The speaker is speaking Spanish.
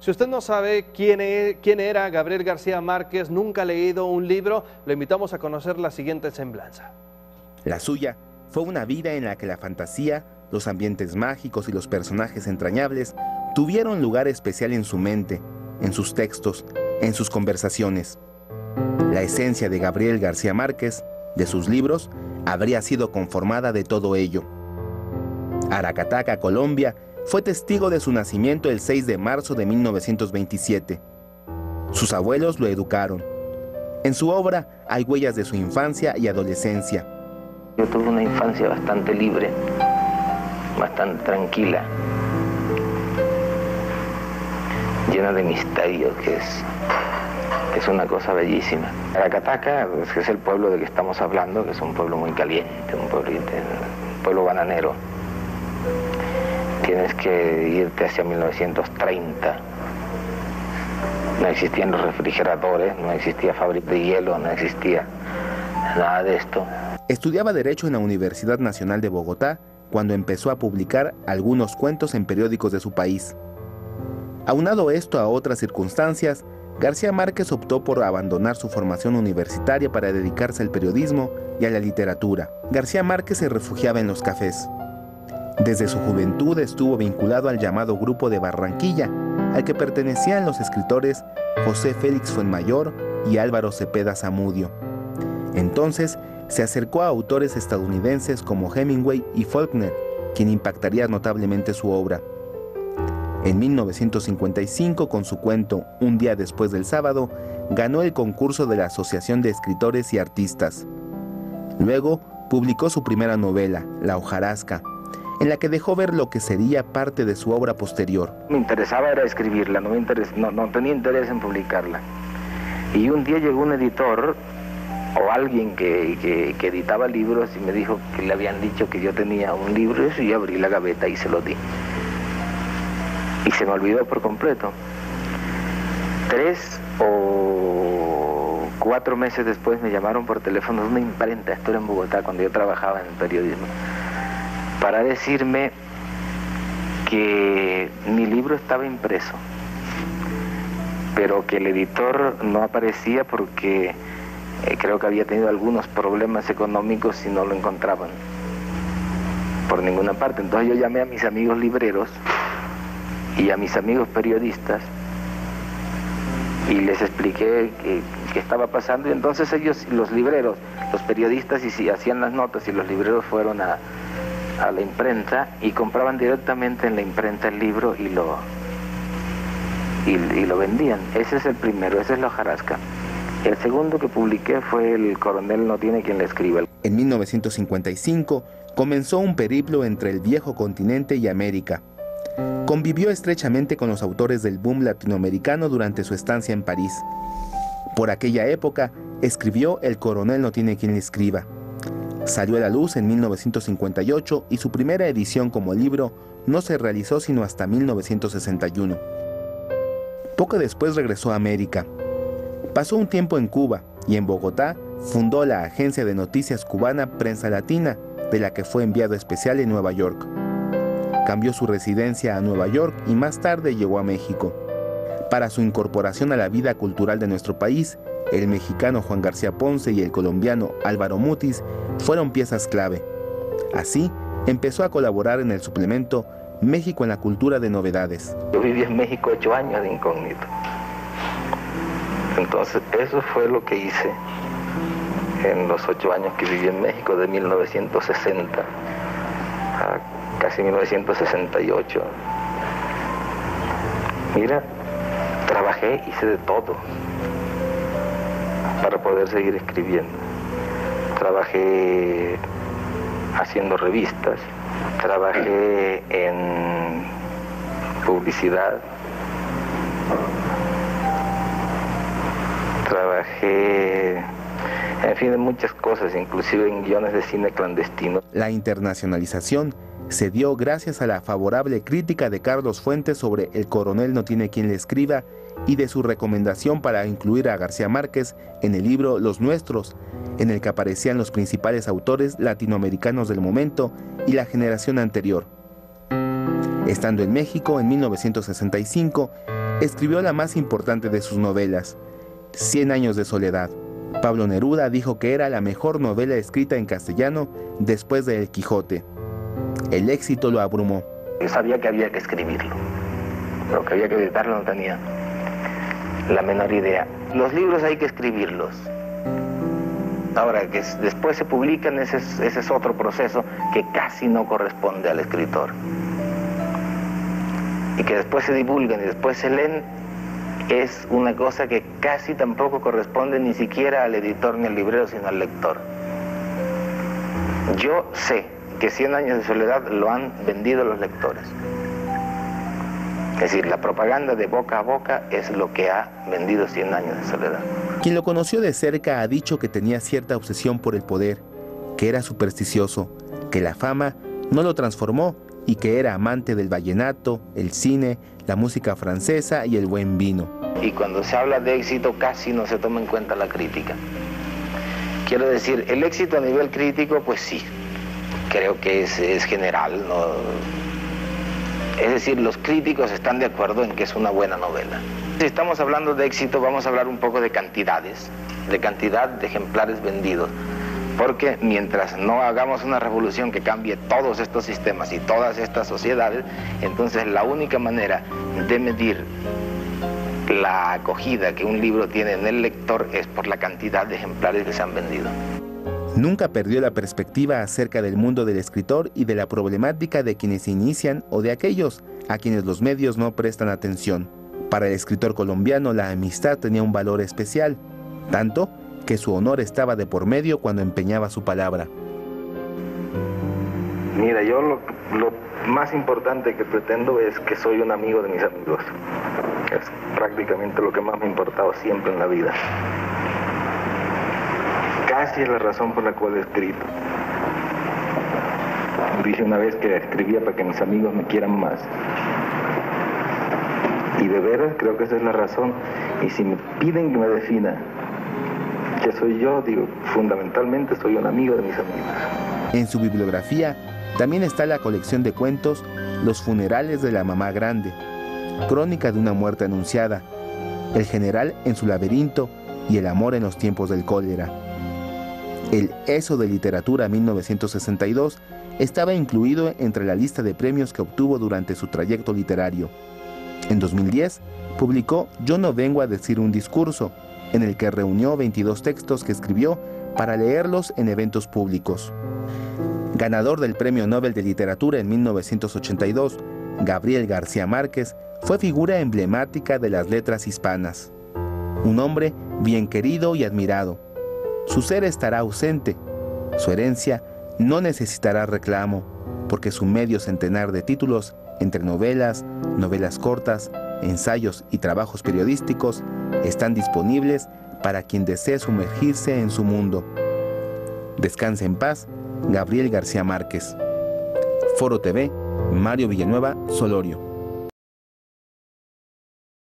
Si usted no sabe quién era Gabriel García Márquez, nunca ha leído un libro, lo invitamos a conocer la siguiente semblanza. La suya fue una vida en la que la fantasía, los ambientes mágicos y los personajes entrañables tuvieron lugar especial en su mente, en sus textos, en sus conversaciones. La esencia de Gabriel García Márquez, de sus libros, habría sido conformada de todo ello. Aracataca, Colombia, fue testigo de su nacimiento el 6 de marzo de 1927. Sus abuelos lo educaron. En su obra hay huellas de su infancia y adolescencia. Yo tuve una infancia bastante libre, bastante tranquila, llena de misterios, que es una cosa bellísima. Aracataca, que es el pueblo del que estamos hablando, que es un pueblo muy caliente, un pueblo bananero. Tienes que irte hacia 1930. No existían los refrigeradores, no existía fábrica de hielo, no existía nada de esto. Estudiaba Derecho en la Universidad Nacional de Bogotá cuando empezó a publicar algunos cuentos en periódicos de su país. Aunado esto a otras circunstancias, García Márquez optó por abandonar su formación universitaria para dedicarse al periodismo y a la literatura. García Márquez se refugiaba en los cafés. Desde su juventud estuvo vinculado al llamado Grupo de Barranquilla, al que pertenecían los escritores José Félix Fuenmayor y Álvaro Cepeda Zamudio. Entonces, se acercó a autores estadounidenses como Hemingway y Faulkner, quien impactaría notablemente su obra. En 1955, con su cuento Un día después del sábado, ganó el concurso de la Asociación de Escritores y Artistas. Luego, publicó su primera novela, La hojarasca, en la que dejó ver lo que sería parte de su obra posterior. Me interesaba era escribirla, no tenía interés en publicarla. Y un día llegó un editor o alguien que editaba libros y me dijo que le habían dicho que yo tenía un libro, y yo abrí la gaveta y se lo di. Y se me olvidó por completo. 3 o 4 meses después me llamaron por teléfono de una imprenta, esto era en Bogotá, cuando yo trabajaba en el periodismo, para decirme que mi libro estaba impreso, pero que el editor no aparecía porque creo que había tenido algunos problemas económicos y no lo encontraban por ninguna parte. Entonces yo llamé a mis amigos libreros y a mis amigos periodistas y les expliqué qué estaba pasando, y entonces ellos, los libreros, los periodistas, y hacían las notas, y los libreros fueron a la imprenta y compraban directamente en la imprenta el libro y lo vendían. Ese es el primero, esa es La hojarasca. El segundo que publiqué fue El coronel no tiene quien le escriba. En 1955 comenzó un periplo entre el viejo continente y América. Convivió estrechamente con los autores del boom latinoamericano durante su estancia en París. Por aquella época escribió El coronel no tiene quien le escriba. Salió a la luz en 1958 y su primera edición como libro no se realizó sino hasta 1961. Poco después regresó a América. Pasó un tiempo en Cuba y en Bogotá fundó la agencia de noticias cubana Prensa Latina, de la que fue enviado especial en Nueva York. Cambió su residencia a Nueva York y más tarde llegó a México. Para su incorporación a la vida cultural de nuestro país, el mexicano Juan García Ponce y el colombiano Álvaro Mutis fueron piezas clave. Así, empezó a colaborar en el suplemento México en la cultura de novedades. Yo viví en México 8 años de incógnito. Entonces, eso fue lo que hice en los 8 años que viví en México, de 1960 a casi 1968. Mira, trabajé, hice de todo para poder seguir escribiendo. Trabajé haciendo revistas, trabajé en publicidad, trabajé, en fin, en muchas cosas, inclusive en guiones de cine clandestino. La internacionalización se dio gracias a la favorable crítica de Carlos Fuentes sobre El coronel no tiene quien le escriba y de su recomendación para incluir a García Márquez en el libro Los Nuestros, en el que aparecían los principales autores latinoamericanos del momento y la generación anterior. Estando en México en 1965, escribió la más importante de sus novelas, 100 años de soledad. Pablo Neruda dijo que era la mejor novela escrita en castellano después de El Quijote. El éxito lo abrumó. Yo sabía que había que escribirlo, pero que había que editarlo no tenía la menor idea. Los libros hay que escribirlos. Ahora, que después se publican, ese es otro proceso que casi no corresponde al escritor. Y que después se divulgan y después se leen, es una cosa que casi tampoco corresponde ni siquiera al editor ni al librero, sino al lector. Yo sé que 100 años de soledad lo han vendido los lectores. Es decir, la propaganda de boca a boca es lo que ha vendido 100 años de soledad. Quien lo conoció de cerca ha dicho que tenía cierta obsesión por el poder, que era supersticioso, que la fama no lo transformó y que era amante del vallenato, el cine, la música francesa y el buen vino. Y cuando se habla de éxito casi no se toma en cuenta la crítica. Quiero decir, el éxito a nivel crítico, pues sí, creo que es general, ¿no? Es decir, los críticos están de acuerdo en que es una buena novela. Si estamos hablando de éxito, vamos a hablar un poco de cantidades, de cantidad de ejemplares vendidos. Porque mientras no hagamos una revolución que cambie todos estos sistemas y todas estas sociedades, entonces la única manera de medir la acogida que un libro tiene en el lector es por la cantidad de ejemplares que se han vendido. Nunca perdió la perspectiva acerca del mundo del escritor y de la problemática de quienes se inician o de aquellos a quienes los medios no prestan atención. Para el escritor colombiano la amistad tenía un valor especial, tanto que su honor estaba de por medio cuando empeñaba su palabra. Mira, yo lo más importante que pretendo es que soy un amigo de mis amigos. Es prácticamente lo que más me ha importado siempre en la vida. Casi es la razón por la cual he escrito. Dije una vez que escribía para que mis amigos me quieran más. Y de veras creo que esa es la razón. Y si me piden que me defina qué soy yo, digo, fundamentalmente soy un amigo de mis amigos. En su bibliografía también está la colección de cuentos Los funerales de la mamá grande, Crónica de una muerte anunciada, El general en su laberinto y El amor en los tiempos del cólera. El ESO de Literatura 1962 estaba incluido entre la lista de premios que obtuvo durante su trayecto literario. En 2010 publicó Yo no vengo a decir un discurso, en el que reunió 22 textos que escribió para leerlos en eventos públicos. Ganador del Premio Nobel de Literatura en 1982, Gabriel García Márquez fue figura emblemática de las letras hispanas. Un hombre bien querido y admirado. Su ser estará ausente, su herencia no necesitará reclamo, porque su medio centenar de títulos, entre novelas, novelas cortas, ensayos y trabajos periodísticos, están disponibles para quien desee sumergirse en su mundo. Descanse en paz, Gabriel García Márquez. Foro TV, Mario Villanueva, Solorio.